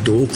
2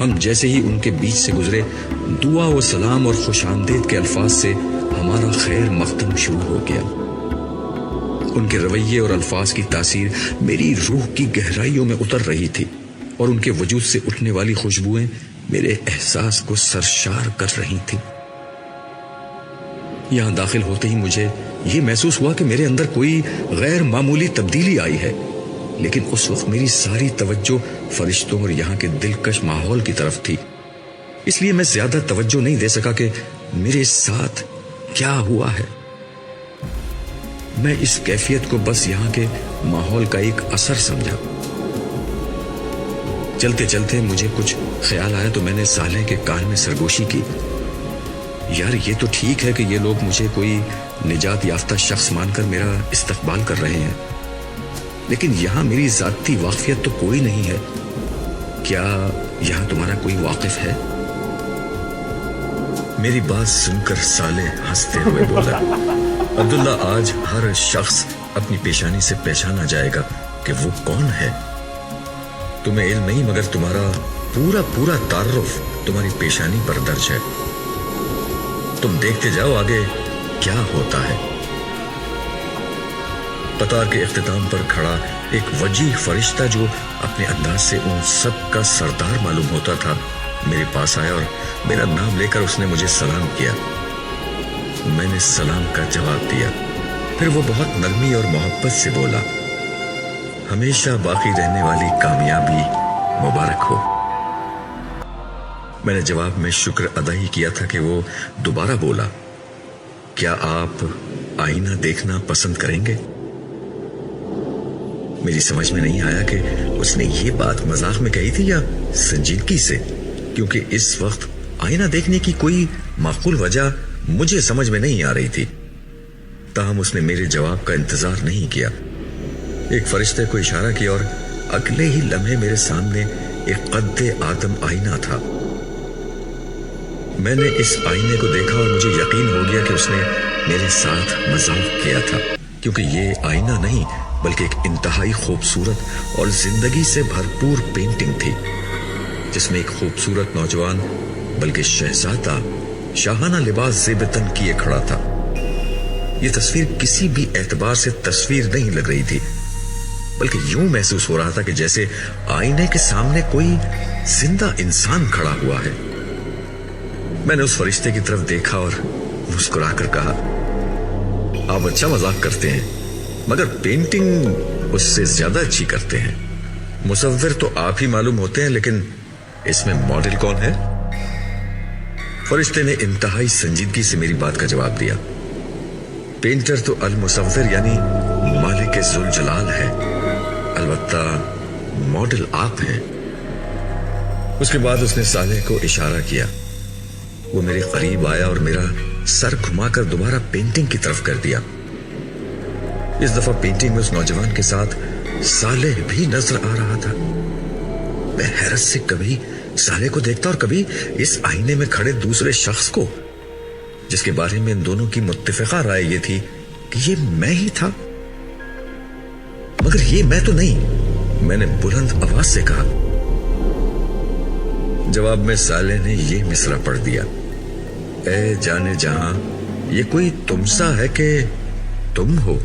ہم جیسے ہی ان کے بیچ سے گزرے، دعا و سلام اور خوش آمدید کے الفاظ سے ہمارا خیر مقدم شروع ہو گیا۔ ان کے رویے اور الفاظ کی تاثیر میری روح کی گہرائیوں میں اتر رہی تھی، اور ان کے وجود سے اٹھنے والی خوشبوئیں میرے احساس کو سرشار کر رہی تھی۔ یہاں داخل ہوتے ہی مجھے یہ محسوس ہوا کہ میرے اندر کوئی غیر معمولی تبدیلی آئی ہے، لیکن اس وقت میری ساری توجہ فرشتوں اور یہاں کے دلکش ماحول کی طرف تھی، اس لیے میں زیادہ توجہ نہیں دے سکا کہ میرے ساتھ کیا ہوا ہے۔ میں اس کیفیت کو بس یہاں کے ماحول کا ایک اثر سمجھا۔ چلتے چلتے مجھے کچھ خیال آیا تو میں نے صالح کے کان میں سرگوشی کی، یار یہ تو ٹھیک ہے کہ یہ لوگ مجھے کوئی نجات یافتہ شخص مان کر میرا استقبال کر رہے ہیں، لیکن یہاں میری ذاتی واقفیت تو کوئی نہیں ہے، کیا یہاں تمہارا کوئی واقف ہے؟ میری بات سن کر صالح ہنستے ہوئے بولا، عبداللہ آج ہر شخص اپنی پیشانی سے پہچانا جائے گا کہ وہ کون ہے۔ تمہیں علم نہیں مگر تمہارا پورا تعارف تمہاری پیشانی پر درج ہے، تم دیکھتے جاؤ آگے کیا ہوتا ہے۔ قطار کے اختتام پر کھڑا ایک وجیح فرشتہ جو اپنے انداز سے ان سب کا سردار معلوم ہوتا تھا میرے پاس آیا اور میرا نام لے کر اس نے مجھے سلام کیا۔ میں نے سلام کا جواب دیا، پھر وہ بہت نرمی اور محبت سے بولا، ہمیشہ باقی رہنے والی کامیابی مبارک ہو۔ میں نے جواب میں شکر ادا ہی کیا تھا کہ وہ دوبارہ بولا، کیا آپ آئینہ دیکھنا پسند کریں گے؟ میری سمجھ میں نہیں آیا کہ اس نے یہ بات مذاق میں کہی تھی یا سنجیدگی سے، کیونکہ اس وقت آئینہ دیکھنے کی کوئی معقول وجہ مجھے سمجھ میں نہیں آ رہی تھی۔ تاہم اس نے میرے جواب کا انتظار نہیں کیا، ایک فرشتے کو اشارہ کیا اور اگلے ہی لمحے میرے سامنے ایک قد آدم آئینہ تھا۔ میں نے اس آئینے کو دیکھا اور مجھے یقین ہو گیا کہ اس نے میرے ساتھ مذاق کیا تھا، کیونکہ یہ آئینہ نہیں بلکہ ایک انتہائی خوبصورت اور زندگی سے بھرپور پینٹنگ تھی، جس میں ایک خوبصورت نوجوان بلکہ شہزادہ شاہانہ لباس زیب تن کیے کھڑا تھا۔ یہ تصویر کسی بھی اعتبار سے تصویر نہیں لگ رہی تھی، بلکہ یوں محسوس ہو رہا تھا کہ جیسے آئینے کے سامنے کوئی زندہ انسان کھڑا ہوا ہے۔ میں نے اس فرشتے کی طرف دیکھا اور مسکرا کر کہا، آپ اچھا مذاق کرتے ہیں مگر پینٹنگ اس سے زیادہ اچھی کرتے ہیں۔ مصور تو آپ ہی معلوم ہوتے ہیں، لیکن اس میں ماڈل کون ہے؟ فرشتے نے انتہائی سنجیدگی سے میری بات کا جواب دیا، پینٹر تو المصور یعنی مالک ذوالجلال ہے، البتہ ماڈل آپ ہیں۔ اس کے بعد اس نے صالح کو اشارہ کیا، وہ میرے قریب آیا اور میرا سر گھما کر دوبارہ پینٹنگ کی طرف کر دیا۔ اس دفعہ پینٹنگ میں اس نوجوان کے ساتھ صالح بھی نظر آ رہا تھا۔ میں حیرت سے کبھی صالح کو دیکھتا اور کبھی اس آئینے میں کھڑے دوسرے شخص کو، جس کے بارے میں ان دونوں کی متفقہ رائے یہ تھی کہ یہ میں ہی تھا، مگر یہ میں تو نہیں۔ میں نے بلند آواز سے کہا۔ جواب میں صالح نے یہ مصرع پڑھ دیا، اے جانے جہاں یہ کوئی تم سا ہے کہ تم ہو؟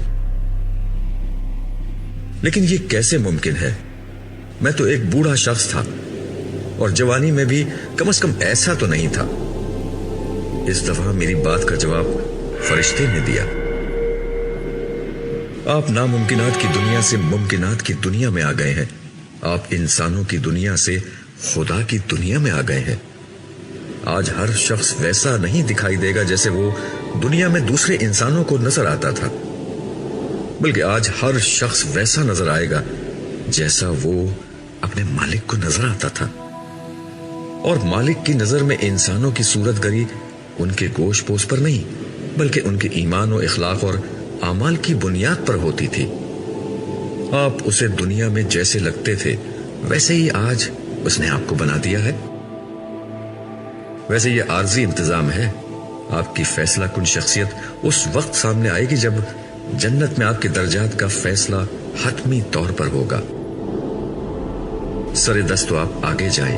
لیکن یہ کیسے ممکن ہے؟ میں تو ایک بوڑھا شخص تھا اور جوانی میں بھی کم از کم ایسا تو نہیں تھا۔ اس دفعہ میری بات کا جواب فرشتے نے دیا، آپ ناممکنات کی دنیا سے ممکنات کی دنیا میں آ گئے ہیں، آپ انسانوں کی دنیا سے خدا کی دنیا میں آ گئے ہیں۔ آج ہر شخص ویسا نہیں دکھائی دے گا جیسے وہ دنیا میں دوسرے انسانوں کو نظر آتا تھا، بلکہ آج ہر شخص ویسا نظر آئے گا جیسا وہ اپنے مالک کو نظر آتا تھا۔ اور مالک کی نظر میں انسانوں کی صورت گری ان کے گوشت پوش پر نہیں بلکہ ان کے ایمان و اخلاق اور اعمال کی بنیاد پر ہوتی تھی۔ آپ اسے دنیا میں جیسے لگتے تھے ویسے ہی آج اس نے آپ کو بنا دیا ہے۔ ویسے یہ عارضی انتظام ہے، آپ کی فیصلہ کن شخصیت اس وقت سامنے آئے گی جب جنت میں آپ کے درجات کا فیصلہ حتمی طور پر ہوگا۔ سر دست تو آپ آگے جائیں،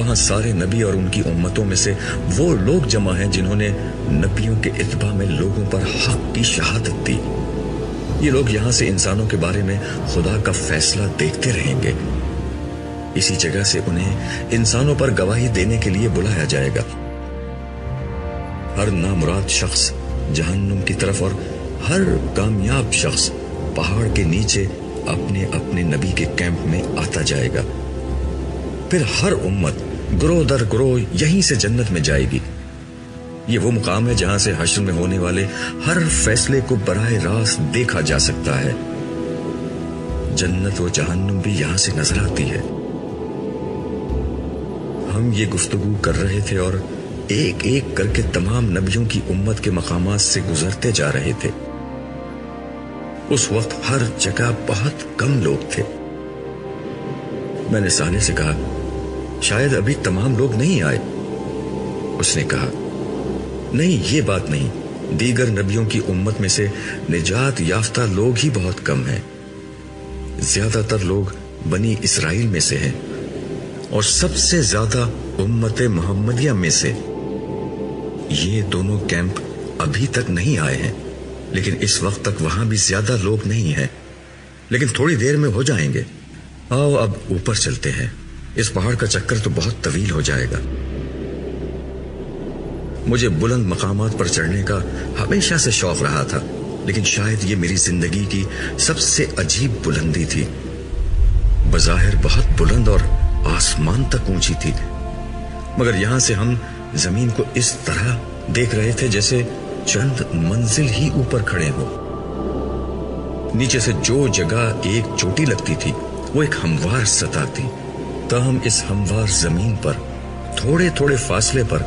وہاں سارے نبی اور ان کی امتوں میں سے وہ لوگ جمع ہیں جنہوں نے نبیوں کے اتباع میں لوگوں پر حق کی شہادت دی۔ یہ لوگ یہاں سے انسانوں کے بارے میں خدا کا فیصلہ دیکھتے رہیں گے۔ اسی جگہ سے انہیں انسانوں پر گواہی دینے کے لیے بلایا جائے گا۔ ہر نامراد شخص جہنم کی طرف اور ہر کامیاب شخص پہاڑ کے نیچے اپنے اپنے نبی کے کیمپ میں آتا جائے گا۔ پھر ہر امت گروہ در گروہ یہیں سے جنت میں جائے گی۔ یہ وہ مقام ہے جہاں سے حشر میں ہونے والے ہر فیصلے کو براہ راست دیکھا جا سکتا ہے۔ جنت و جہنم بھی یہاں سے نظر آتی ہے۔ ہم یہ گفتگو کر رہے تھے اور ایک ایک کر کے تمام نبیوں کی امت کے مقامات سے گزرتے جا رہے تھے۔ اس وقت ہر جگہ بہت کم لوگ تھے۔ میں نے صالح سے کہا، شاید ابھی تمام لوگ نہیں آئے۔ اس نے کہا، نہیں، یہ بات نہیں، دیگر نبیوں کی امت میں سے نجات یافتہ لوگ ہی بہت کم ہیں۔ زیادہ تر لوگ بنی اسرائیل میں سے ہیں اور سب سے زیادہ امت محمدیہ میں سے۔ یہ دونوں کیمپ ابھی تک نہیں آئے ہیں، لیکن اس وقت تک وہاں بھی زیادہ لوگ نہیں ہیں، لیکن تھوڑی دیر میں ہو جائیں گے۔ آؤ اب اوپر چلتے ہیں، اس پہاڑ کا چکر تو بہت طویل ہو جائے گا۔ مجھے بلند مقامات پر چڑھنے کا ہمیشہ سے شوق رہا تھا، لیکن شاید یہ میری زندگی کی سب سے عجیب بلندی تھی۔ بظاہر بہت بلند اور آسمان تک اونچی تھی، مگر یہاں سے ہم زمین کو اس طرح دیکھ رہے تھے جیسے چند منزل ہی اوپر کھڑے ہو۔ نیچے سے جو جگہ ایک چوٹی لگتی تھی وہ ایک ہموار سطح تھی، تاہم اس ہموار زمین پر تھوڑے تھوڑے فاصلے پر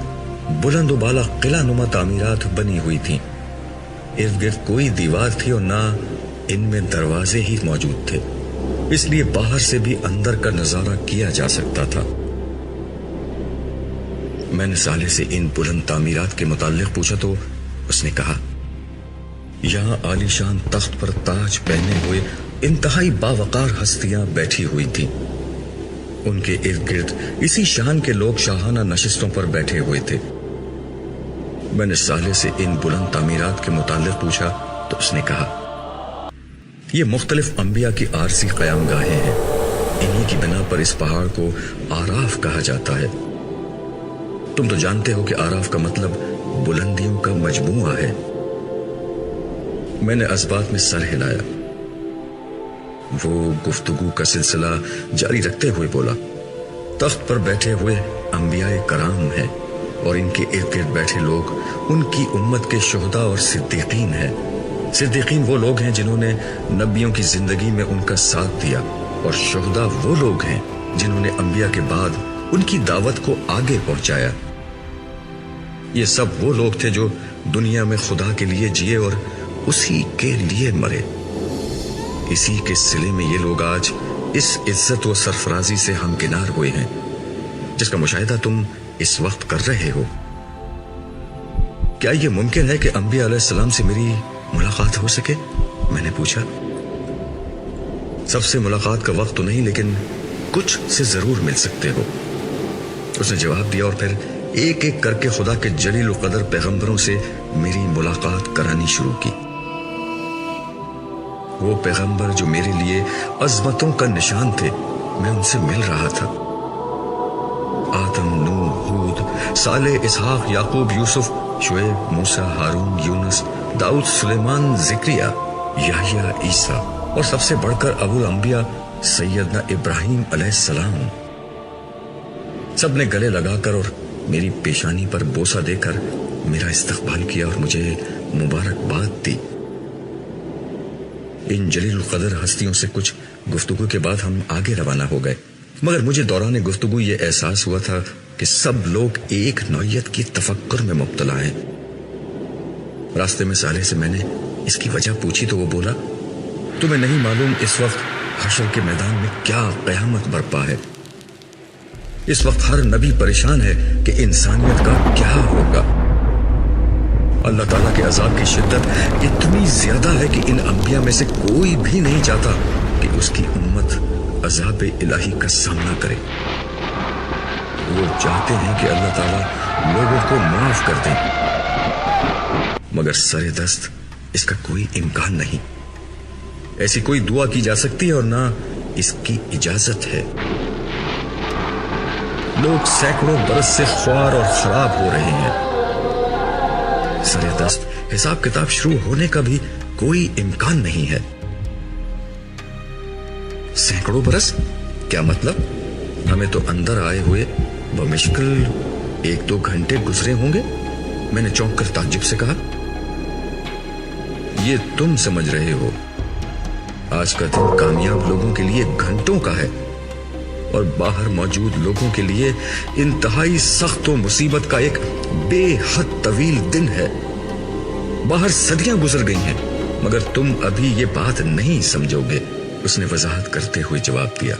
بلند و بالا قلعہ نما تعمیرات بنی ہوئی تھیں۔ ارد گرد کوئی دیوار تھی اور نہ ان میں دروازے ہی موجود تھے، اس لیے باہر سے بھی اندر کا نظارہ کیا جا سکتا تھا۔ میں نے صالح سے ان بلند تعمیرات کے متعلق پوچھا تو اس نے کہا، یہاں عالی شان تخت پر تاج پہنے ہوئے انتہائی باوقار ہستیاں بیٹھی ہوئی تھیں۔ ان کے ارد گرد اسی شان کے لوگ شاہانہ نشستوں پر بیٹھے ہوئے تھے۔ میں نے صالح سے ان بلند تعمیرات کے متعلق پوچھا تو اس نے کہا، یہ مختلف انبیاء کی عارضی قیام گاہیں ہیں۔ انہی کی بنا پر اس پہاڑ کو آراف کہا جاتا ہے۔ تم تو جانتے ہو کہ آراف کا مطلب بلندیوں کا مجموعہ ہے۔ میں نے اسبات میں سر ہلایا۔ وہ گفتگو کا سلسلہ جاری رکھتے ہوئے بولا، تخت پر بیٹھے ہوئے انبیاء کرام ہیں اور ان کے ارد گرد بیٹھے لوگ ان کی امت کے شہداء اور صدیقین ہیں۔ صدیقین وہ لوگ ہیں جنہوں نے نبیوں کی زندگی میں ان کا ساتھ دیا، اور شہداء وہ لوگ ہیں جنہوں نے انبیاء کے بعد ان کی دعوت کو آگے پہنچایا۔ یہ سب وہ لوگ تھے جو دنیا میں خدا کے لیے جیے اور اسی کے لیے مرے۔ اسی کے صلے میں یہ لوگ آج اس عزت و سرفرازی سے ہمکنار ہوئے ہیں جس کا مشاہدہ تم اس وقت کر رہے ہو۔ کیا یہ ممکن ہے کہ انبیاء علیہ السلام سے میری ملاقات ہو سکے؟ میں نے پوچھا۔ سب سے ملاقات کا وقت تو نہیں، لیکن کچھ سے ضرور مل سکتے ہو، اس نے جواب دیا، اور پھر ایک ایک کر کے خدا کے جلیل القدر پیغمبروں سے میری ملاقات کرانی شروع کی۔ وہ پیغمبر جو میرے لیے عظمتوں کا نشان تھے، میں ان سے مل رہا تھا۔ آدم، نوح، ہود، صالح، اسحاق، یعقوب، یوسف، شعیب، موسیٰ، ہارون، یونس، داؤد، سلیمان، زکریا، یحییٰ، عیسیٰ، اور سب سے بڑھ کر ابو الانبیاء سیدنا ابراہیم علیہ السلام۔ سب نے گلے لگا کر اور میری پیشانی پر بوسہ دے کر میرا استقبال کیا اور مجھے مبارکباد دی۔ ان جلیل القدر ہستیوں سے کچھ گفتگو کے بعد ہم آگے روانہ ہو گئے، مگر مجھے دوران گفتگو یہ احساس ہوا تھا کہ سب لوگ ایک نوعیت کی تفکر میں مبتلا ہیں۔ راستے میں صالح سے میں نے اس کی وجہ پوچھی تو وہ بولا، تمہیں نہیں معلوم اس وقت حشر کے میدان میں کیا قیامت برپا ہے؟ اس وقت ہر نبی پریشان ہے کہ انسانیت کا کیا ہوگا۔ اللہ تعالیٰ کے عذاب کی شدت اتنی زیادہ ہے کہ ان انبیاء میں سے کوئی بھی نہیں چاہتا کہ اس کی امت عذاب الہی کا سامنا کرے۔ وہ چاہتے ہیں کہ اللہ تعالیٰ لوگوں کو معاف کر دیں، مگر سر دست اس کا کوئی امکان نہیں۔ ایسی کوئی دعا کی جا سکتی ہے اور نہ اس کی اجازت ہے۔ لوگ سینکڑوں برس سے خوار اور خراب ہو رہے ہیں۔ سر دست حساب کتاب شروع ہونے کا بھی کوئی امکان نہیں ہے۔ سینکڑوں برس کیا مطلب؟ ہمیں تو اندر آئے ہوئے بمشکل 1-2 گھنٹے گزرے ہوں گے۔ میں نے چونک کر تعجب سے کہا، یہ تم سمجھ رہے ہو، آج کا دن کامیاب لوگوں کے لیے گھنٹوں کا ہے اور باہر موجود لوگوں کے لیے انتہائی سخت و مصیبت کا ایک بے حد طویل دن ہے۔ باہر صدیاں گزر گئی ہیں مگر تم ابھی یہ بات نہیں سمجھو گے، اس نے وضاحت کرتے ہوئے جواب دیا۔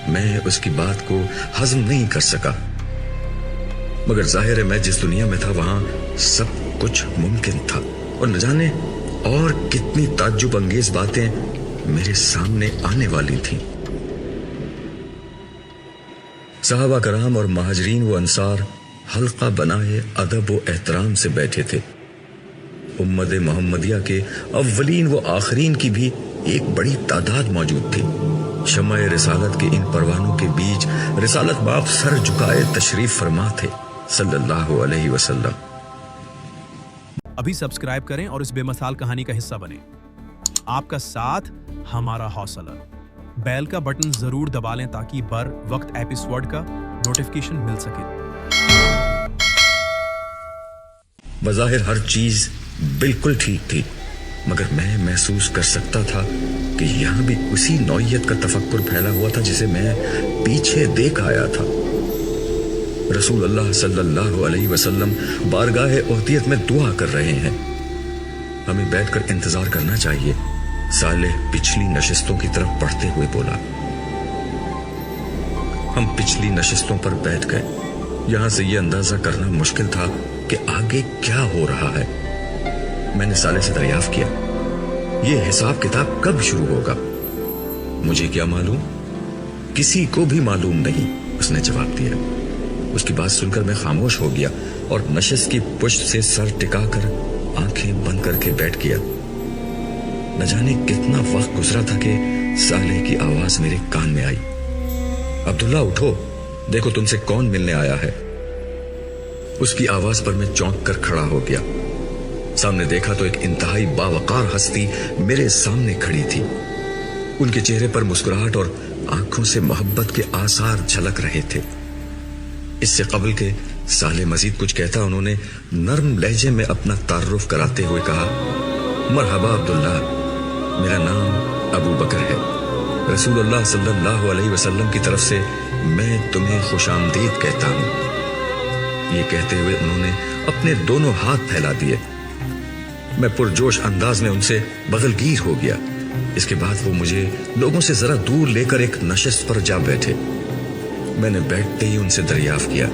میں اس کی بات کو ہضم نہیں کر سکا، مگر ظاہر ہے میں جس دنیا میں تھا وہاں سب کچھ ممکن تھا اور نہ جانے اور کتنی تعجب انگیز باتیں میرے سامنے آنے والی تھیں۔ صحابہ کرام اور مہاجرین و انصار حلقہ بنائے ادب و احترام سے بیٹھے تھے۔ امت محمدیہ کے اولین و آخرین کی بھی ایک بڑی تعداد موجود تھی۔ شمع رسالت کے ان پروانوں کے بیچ رسالت باپ سر جھکائے تشریف فرما تھے صلی اللہ علیہ وسلم۔ ابھی سبسکرائب کریں اور اس بے مثال کہانی کا حصہ بنیں۔ آپ کا ساتھ ہمارا حوصلہ، بیل کا بٹن ضرور دبا لیں تاکہ بر وقت ایپیسوڈ کا نوٹیفیکیشن مل سکے۔ بظاہر ہر چیز بالکل ٹھیک تھی، مگر میں محسوس کر سکتا تھا کہ یہاں بھی اسی نوعیت کا تفکر پھیلا ہوا تھا جسے میں پیچھے دیکھ آیا تھا۔ رسول اللہ صلی اللہ علیہ وسلم بارگاہ احدیت میں دعا کر رہے ہیں۔ ہمیں بیٹھ کر انتظار کرنا چاہیے، صالح پچھلی نشستوں کی طرف بڑھتے ہوئے بولا۔ ہم پچھلی نشستوں پر بیٹھ گئے۔ یہاں سے یہ اندازہ کرنا مشکل تھا کہ آگے کیا ہو رہا ہے۔ میں نے صالح سے دریافت کیا، یہ حساب کتاب کب شروع ہوگا؟ مجھے کیا معلوم، کسی کو بھی معلوم نہیں، اس نے جواب دیا۔ اس کی بات سن کر میں خاموش ہو گیا اور نشست کی پشت سے سر ٹکا کر آنکھیں بند کر کے بیٹھ گیا۔ نہ جانے کتنا وقت گزرا تھا کہ صالح کی آواز میرے کان میں آئی، عبداللہ اٹھو، دیکھو تم سے کون ملنے آیا ہے۔ اس کی آواز پر میں چونک کر کھڑا ہو گیا۔ سامنے دیکھا تو ایک انتہائی باوقار ہستی میرے سامنے کھڑی تھی۔ ان کے چہرے پر مسکراہٹ اور آنکھوں سے محبت کے آثار جھلک رہے تھے۔ اس سے قبل کہ صالح مزید کچھ کہتا، انہوں نے نرم لہجے میں اپنا تعارف کراتے ہوئے کہا، مرحبا عبداللہ، میرا نام ابو بکر ہے۔ رسول اللہ صلی اللہ علیہ وسلم کی طرف سے میں تمہیں خوش آمدید کہتا ہوں۔ یہ کہتے ہوئے انہوں نے اپنے دونوں ہاتھ پھیلا دیے۔ میں پرجوش انداز میں ان سے بغل گیر ہو گیا۔ اس کے بعد وہ مجھے لوگوں سے ذرا دور لے کر ایک نشست پر جا بیٹھے۔ میں نے بیٹھتے ہی ان سے دریافت کیا،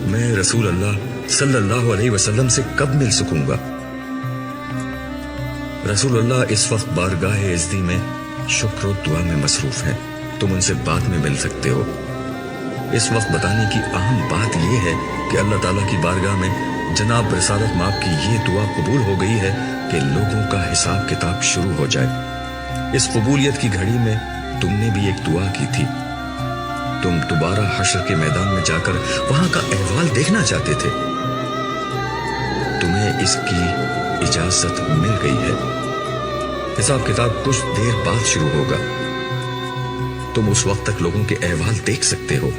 میں رسول اللہ صلی اللہ علیہ وسلم سے کب مل سکوں گا؟ رسول اللہ اس وقت بارگاہ عزتی میں شکر و دعا میں مصروف ہیں، تم ان سے بعد میں مل سکتے ہو۔ اس وقت بتانے کی اہم بات یہ ہے کہ اللہ تعالیٰ کی بارگاہ میں جناب رسالت ماپ کی یہ دعا قبول ہو گئی ہے کہ لوگوں کا حساب کتاب شروع ہو جائے۔ اس قبولیت کی گھڑی میں تم نے بھی ایک دعا کی تھی۔ تم دوبارہ حشر کے میدان میں جا کر وہاں کا احوال دیکھنا چاہتے تھے۔ تمہیں اس کی اجازت مل گئی ہے۔ حساب کتاب کچھ دیر بعد شروع ہوگا۔ تم اس وقت تک لوگوں کے احوال دیکھ سکتے ہو۔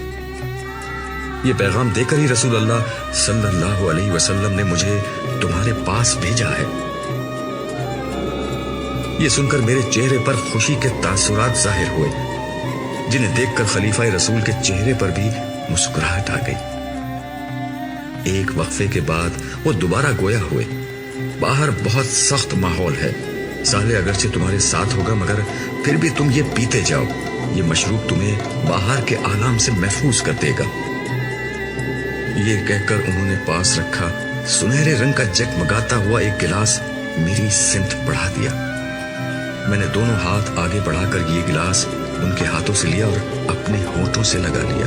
یہ پیغام دے کر ہی رسول اللہ صلی اللہ علیہ وسلم نے مجھے تمہارے پاس بھیجا ہے۔ یہ سن کر میرے چہرے پر خوشی کے تاثرات ظاہر ہوئے، جنہیں دیکھ کر خلیفہ رسول کے چہرے پر بھی مسکراہٹ آ گئی۔ ایک وقفے کے بعد وہ دوبارہ گویا ہوئے، باہر بہت سخت ماحول ہے، صالح اگرچہ تمہارے ساتھ ہوگا مگر پھر بھی تم یہ پیتے جاؤ، یہ مشروب تمہیں باہر کے آلام سے محفوظ کر دے گا۔ یہ کہہ کر انہوں نے پاس رکھا سنہرے رنگ کا جگمگاتا ہوا ایک گلاس میری سمت بڑھا دیا۔ میں نے دونوں ہاتھ آگے بڑھا کر یہ گلاس ان کے ہاتھوں سے لیا اور اپنے ہونٹوں سے لگا لیا۔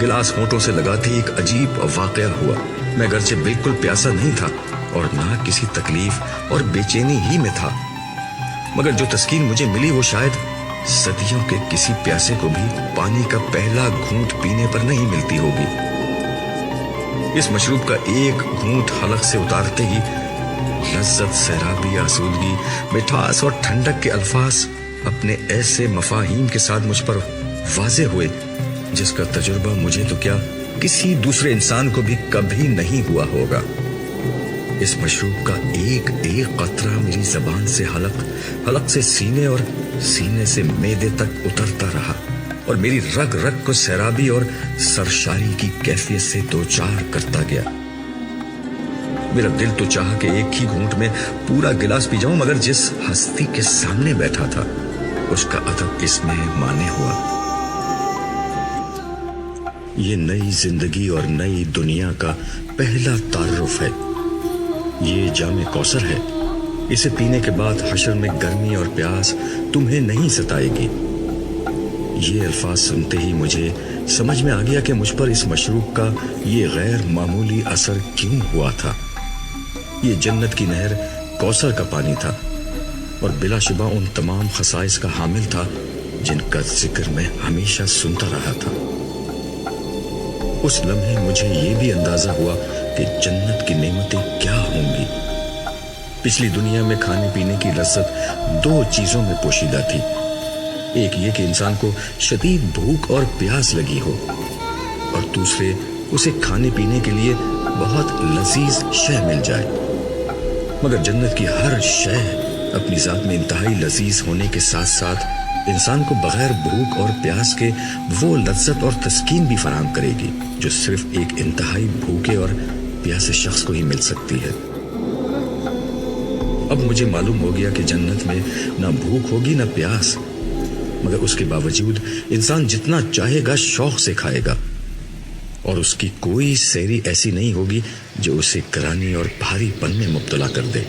گلاس ہونٹوں سے لگاتے ہی ایک عجیب واقعہ ہوا۔ میں اگرچہ بالکل پیاسا نہیں تھا اور نہ کسی تکلیف اور بے چینی ہی میں تھا، مگر جو تسکین مجھے ملی وہ شاید صدیوں کے کسی پیاسے کو بھی پانی کا پہلا گھونٹ پینے پر نہیں ملتی ہوگی۔ اس مشروب کا ایک گھونٹ حلق سے اتارتے ہی لذت، سیرابی، آسودگی، مٹھاس اور ٹھنڈک کے الفاظ اپنے ایسے مفاہیم کے ساتھ مجھ پر واضح ہوئے جس کا تجربہ مجھے تو کیا کسی دوسرے انسان کو بھی کبھی نہیں ہوا ہوگا۔ اس مشروب کا ایک ایک قطرہ میری زبان سے حلق سے سینے اور سینے سے معدے تک اترتا رہا اور میری رگ رگ کو سیرابی اور سرشاری کی کیفیت سے دوچار کرتا گیا۔ میرا دل تو چاہا کہ ایک ہی گھونٹ میں پورا گلاس پی جاؤں، مگر جس ہستی کے سامنے بیٹھا تھا اس کا ادب اس میں مانے ہوا۔ یہ نئی زندگی اور نئی دنیا کا پہلا تعارف ہے۔ یہ جام کوثر ہے۔ اسے پینے کے بعد حشر میں گرمی اور پیاس تمہیں نہیں ستائے گی۔ یہ الفاظ سنتے ہی مجھے سمجھ میں آ گیا کہ مجھ پر اس مشروب کا یہ غیر معمولی اثر کیوں ہوا تھا۔ یہ جنت کی نہر کوثر کا پانی تھا اور بلا شبہ ان تمام خصائص کا حامل تھا جن کا ذکر میں ہمیشہ سنتا رہا تھا۔ اس لمحے مجھے یہ بھی اندازہ ہوا کہ جنت کی نعمتیں کیا ہوں گی۔ پچھلی دنیا میں کھانے پینے کی لذت دو چیزوں میں پوشیدہ تھی۔ ایک یہ کہ انسان کو شدید بھوک اور پیاس لگی ہو، اور دوسرے اسے کھانے پینے کے لیے بہت لذیذ شے مل جائے۔ مگر جنت کی ہر شے اپنی ذات میں انتہائی لذیذ ہونے کے ساتھ ساتھ انسان کو بغیر بھوک اور پیاس کے وہ لذت اور تسکین بھی فراہم کرے گی جو صرف ایک انتہائی بھوکے اور پیاسے شخص کو ہی مل سکتی ہے۔ اب مجھے معلوم ہو گیا کہ جنت میں نہ بھوک ہوگی نہ پیاس، مگر اس کے باوجود انسان جتنا چاہے گا شوق سے کھائے گا، اور اس کی کوئی سیری ایسی نہیں ہوگی جو اسے گرانی اور بھاری پن میں مبتلا کر دے۔